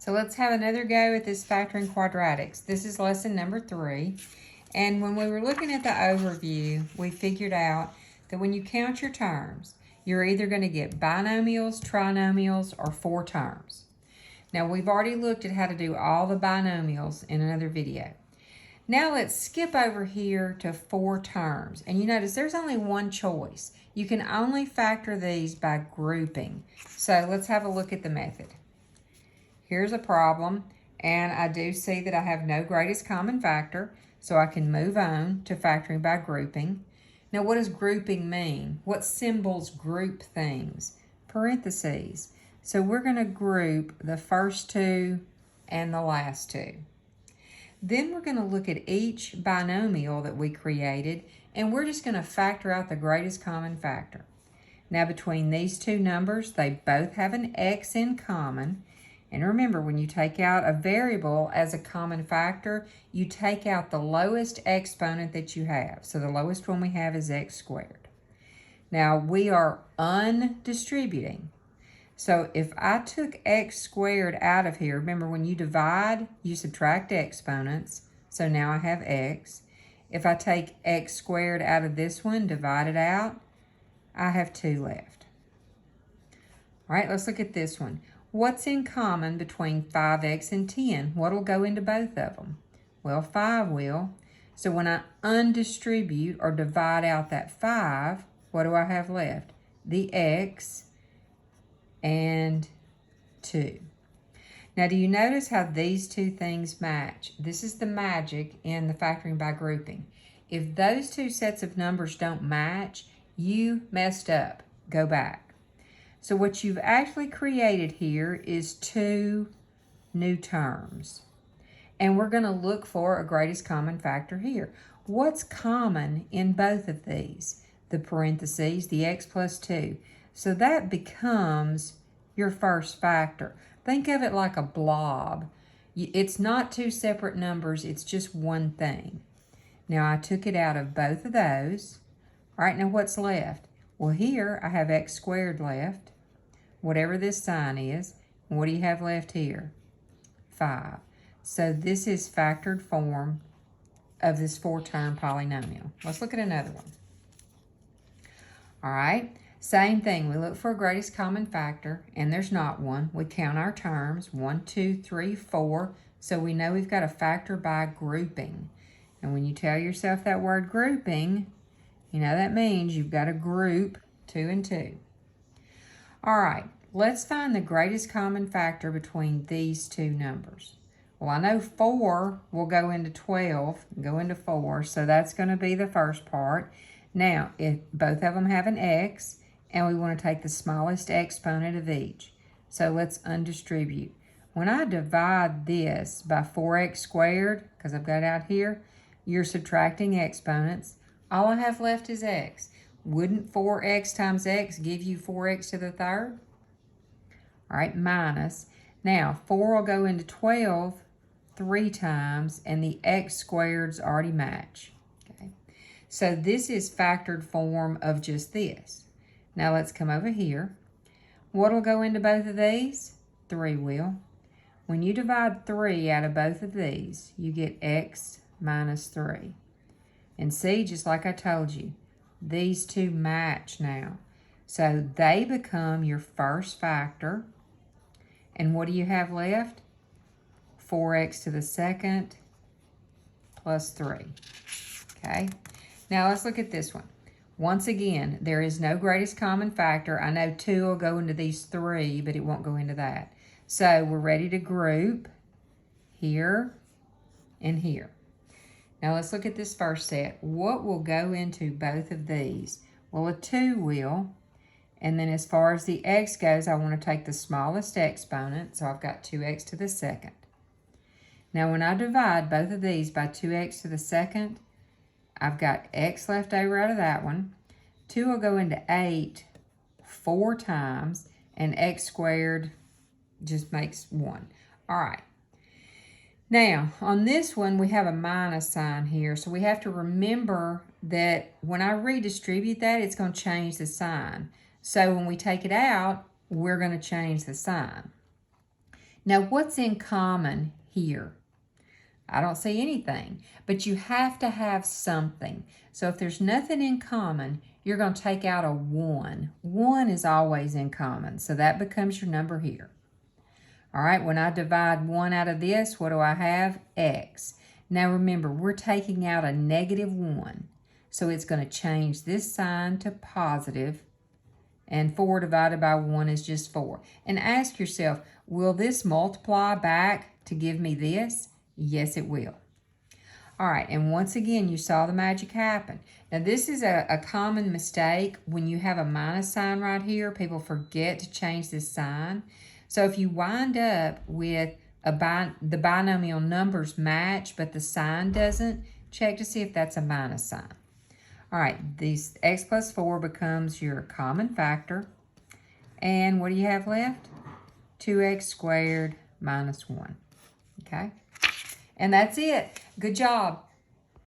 So let's have another go at this factoring quadratics. This is lesson number 3. And when we were looking at the overview, we figured out that when you count your terms, you're either going to get binomials, trinomials, or 4 terms. Now, we've already looked at how to do all the binomials in another video. Now let's skip over here to 4 terms. And you notice there's only one choice. You can only factor these by grouping. So let's have a look at the method. Here's a problem, and I do see that I have no greatest common factor, so I can move on to factoring by grouping. Now, what does grouping mean? What symbols group things? Parentheses. So we're going to group the first 2 and the last 2. Then we're going to look at each binomial that we created, and we're just going to factor out the greatest common factor. Now, between these 2 numbers, they both have an x in common. And remember, when you take out a variable as a common factor, you take out the lowest exponent that you have. So the lowest one we have is x squared. Now, we are undistributing. So if I took x squared out of here, remember when you divide, you subtract exponents. So now I have x. If I take x squared out of this one, divide it out, I have 2 left. All right, let's look at this one. What's in common between 5x and 10? What'll go into both of them? Well, 5 will. So when I undistribute or divide out that 5, what do I have left? The x and 2. Now, do you notice how these 2 things match? This is the magic in the factoring by grouping. If those 2 sets of numbers don't match, you messed up. Go back. So what you've actually created here is 2 new terms. And we're going to look for a greatest common factor here. What's common in both of these? The parentheses, the x plus 2. So that becomes your first factor. Think of it like a blob. It's not 2 separate numbers, it's just one thing. Now I took it out of both of those. All right, now what's left? Well, here I have x squared left, whatever this sign is. What do you have left here? 5. So this is factored form of this 4-term polynomial. Let's look at another one. All right, same thing. We look for a greatest common factor, and there's not one. We count our terms, 1, 2, 3, 4. So we know we've got to factor by grouping. And when you tell yourself that word grouping, you know that means you've got to group 2 and 2. All right, let's find the greatest common factor between these 2 numbers. Well, I know 4 will go into 12, go into 4, so that's going to be the first part. Now, if both of them have an x, and we want to take the smallest exponent of each. So let's undistribute. When I divide this by 4x squared, because I've got it out here, you're subtracting exponents. All I have left is x. Wouldn't 4x times x give you 4x to the third? All right, minus. Now, 4 will go into 12 3 times, and the x squareds already match. Okay, so this is factored form of just this. Now let's come over here. What will go into both of these? 3 will. When you divide 3 out of both of these, you get x minus 3. And see, just like I told you, these 2 match now. So they become your first factor. And what do you have left? 4x to the second plus 3. Okay, now let's look at this one. Once again, there is no greatest common factor. I know 2 will go into these 3, but it won't go into that. So we're ready to group here and here. Now let's look at this first set. What will go into both of these? Well, a 2 will. And then as far as the x goes, I want to take the smallest exponent. So I've got 2x to the second. Now when I divide both of these by 2x to the second, I've got x left over out of that one. 2 will go into 8 4 times, and x squared just makes 1. All right. Now, on this one, we have a minus sign here, so we have to remember that when I redistribute that, it's going to change the sign. So when we take it out, we're going to change the sign. Now, what's in common here? I don't see anything, but you have to have something. So if there's nothing in common, you're going to take out a 1. 1 is always in common, so that becomes your number here. All right, when I divide 1 out of this, what do I have? X. Now remember, we're taking out a -1, so it's going to change this sign to positive, and 4 divided by 1 is just 4. And ask yourself, will this multiply back to give me this? Yes, it will. All right, and once again, you saw the magic happen. Now, this is a common mistake. When you have a minus sign right here, people forget to change this sign. So if you wind up with the binomial numbers match, but the sign doesn't, check to see if that's a minus sign. All right, these x plus 4 becomes your common factor. And what do you have left? 2x squared minus 1. Okay? And that's it. Good job.